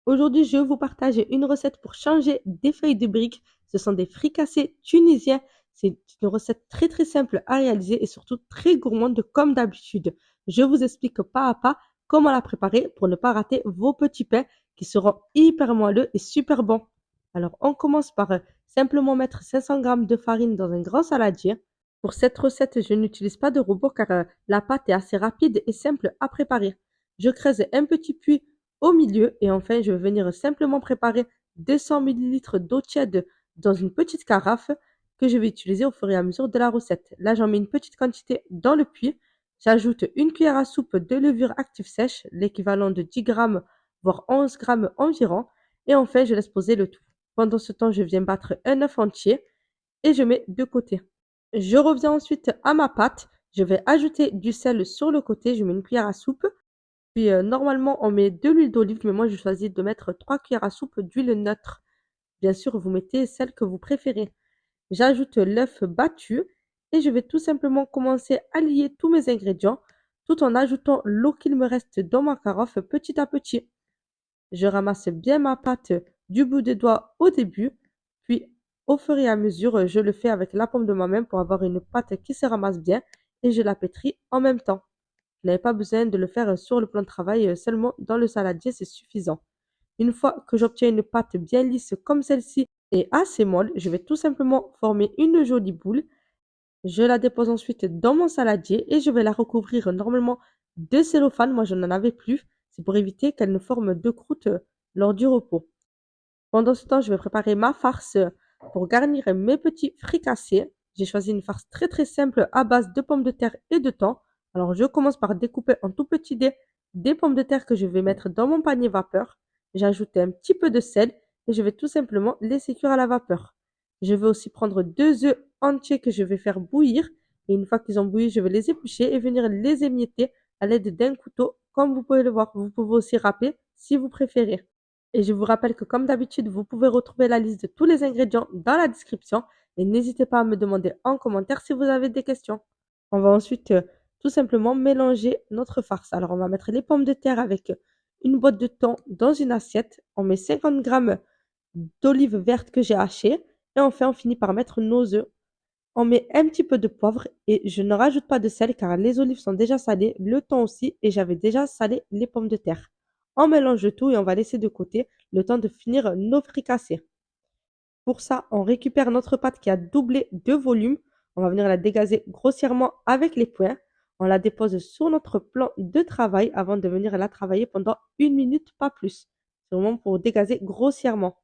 Aujourd'hui, je vous partage une recette pour changer des feuilles de briques. Ce sont des fricassés tunisiens. C'est une recette très très simple à réaliser et surtout très gourmande comme d'habitude. Je vous explique pas à pas comment la préparer pour ne pas rater vos petits pains qui seront hyper moelleux et super bons. Alors, on commence par simplement mettre 500 g de farine dans un grand saladier. Pour cette recette, je n'utilise pas de robot car la pâte est assez rapide et simple à préparer. Je creuse un petit puits au milieu et enfin, je vais venir simplement préparer 200 millilitres d'eau tiède dans une petite carafe que je vais utiliser au fur et à mesure de la recette. Là, j'en mets une petite quantité dans le puits. J'ajoute une cuillère à soupe de levure active sèche, l'équivalent de 10 grammes, voire 11 grammes environ. Et enfin, je laisse poser le tout. Pendant ce temps, je viens battre un œuf entier et je mets de côté. Je reviens ensuite à ma pâte. Je vais ajouter du sel sur le côté. Je mets une cuillère à soupe. Puis normalement, on met de l'huile d'olive, mais moi, je choisis de mettre 3 cuillères à soupe d'huile neutre. Bien sûr, vous mettez celle que vous préférez. J'ajoute l'œuf battu et je vais tout simplement commencer à lier tous mes ingrédients tout en ajoutant l'eau qu'il me reste dans ma carafe petit à petit. Je ramasse bien ma pâte du bout des doigts au début, puis au fur et à mesure, je le fais avec la paume de ma main pour avoir une pâte qui se ramasse bien et je la pétris en même temps. Vous n'avez pas besoin de le faire sur le plan de travail, seulement dans le saladier, c'est suffisant. Une fois que j'obtiens une pâte bien lisse comme celle-ci et assez molle, je vais tout simplement former une jolie boule. Je la dépose ensuite dans mon saladier et je vais la recouvrir normalement de cellophane. Moi, je n'en avais plus. C'est pour éviter qu'elle ne forme de croûte lors du repos. Pendant ce temps, je vais préparer ma farce pour garnir mes petits fricassés. J'ai choisi une farce très très simple à base de pommes de terre et de thon. Alors, je commence par découper en tout petits dés des pommes de terre que je vais mettre dans mon panier vapeur. J'ajoute un petit peu de sel et je vais tout simplement laisser cuire à la vapeur. Je vais aussi prendre 2 œufs entiers que je vais faire bouillir. Et une fois qu'ils ont bouilli, je vais les éplucher et venir les émietter à l'aide d'un couteau, comme vous pouvez le voir. Vous pouvez aussi râper si vous préférez. Et je vous rappelle que comme d'habitude, vous pouvez retrouver la liste de tous les ingrédients dans la description et n'hésitez pas à me demander en commentaire si vous avez des questions. On va ensuite tout simplement mélanger notre farce. Alors on va mettre les pommes de terre avec une boîte de thon dans une assiette. On met 50 grammes d'olives vertes que j'ai hachées et enfin on finit par mettre nos œufs. On met un petit peu de poivre et je ne rajoute pas de sel car les olives sont déjà salées, le thon aussi et j'avais déjà salé les pommes de terre. On mélange le tout et on va laisser de côté le temps de finir nos fricassés. Pour ça, on récupère notre pâte qui a doublé de volume. On va venir la dégazer grossièrement avec les poings. On la dépose sur notre plan de travail avant de venir la travailler pendant 1 minute, pas plus. C'est vraiment pour dégazer grossièrement.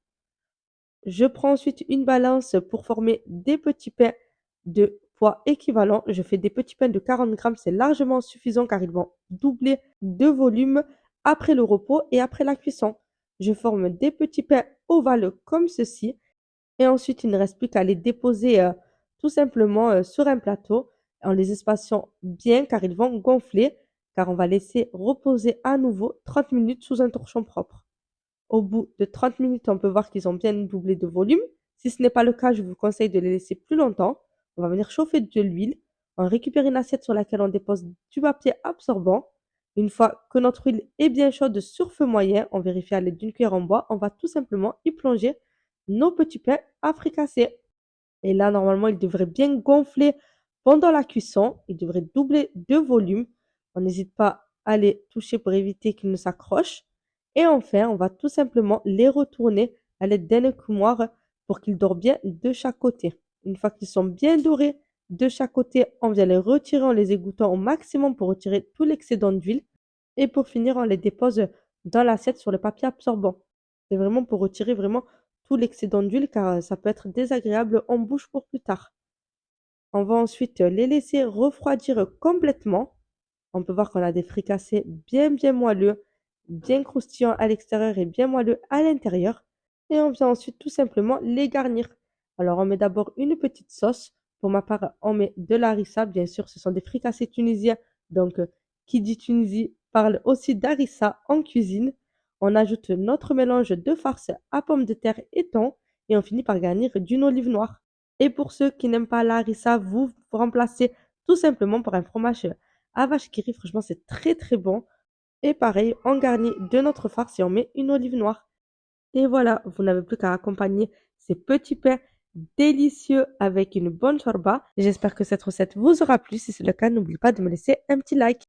Je prends ensuite une balance pour former des petits pains de poids équivalent. Je fais des petits pains de 40 grammes, c'est largement suffisant car ils vont doubler de volume après le repos et après la cuisson. Je forme des petits pains ovales comme ceci et ensuite il ne reste plus qu'à les déposer tout simplement sur un plateau en les espaçant bien car ils vont gonfler car on va laisser reposer à nouveau 30 minutes sous un torchon propre. Au bout de 30 minutes, on peut voir qu'ils ont bien doublé de volume. Si ce n'est pas le cas, je vous conseille de les laisser plus longtemps. On va venir chauffer de l'huile. On récupère une assiette sur laquelle on dépose du papier absorbant. Une fois que notre huile est bien chaude sur feu moyen, on vérifie à l'aide d'une cuillère en bois, on va tout simplement y plonger nos petits pains à fricasser. Et là, normalement, ils devraient bien gonfler pendant la cuisson. Ils devraient doubler de volume. On n'hésite pas à les toucher pour éviter qu'ils ne s'accrochent. Et enfin, on va tout simplement les retourner à l'aide d'un écumoire pour qu'ils dorent bien de chaque côté. Une fois qu'ils sont bien dorés de chaque côté, on vient les retirer en les égouttant au maximum pour retirer tout l'excédent d'huile. Et pour finir, on les dépose dans l'assiette sur le papier absorbant. C'est vraiment pour retirer vraiment tout l'excédent d'huile car ça peut être désagréable en bouche pour plus tard. On va ensuite les laisser refroidir complètement. On peut voir qu'on a des fricassés bien moelleux, bien croustillants à l'extérieur et bien moelleux à l'intérieur. Et on vient ensuite tout simplement les garnir. Alors on met d'abord une petite sauce. Pour ma part, on met de la harissa. Bien sûr, ce sont des fricassés tunisiens. Donc, qui dit Tunisie parle aussi d'harissa en cuisine. On ajoute notre mélange de farce à pommes de terre et thon. Et on finit par garnir d'une olive noire. Et pour ceux qui n'aiment pas la harissa, vous remplacez tout simplement par un fromage à vache qui rit. Franchement, c'est très très bon. Et pareil, on garnit de notre farce et on met une olive noire. Et voilà, vous n'avez plus qu'à accompagner ces petits pains délicieux avec une bonne shorba. J'espère que cette recette vous aura plu. Si c'est le cas, n'oubliez pas de me laisser un petit like.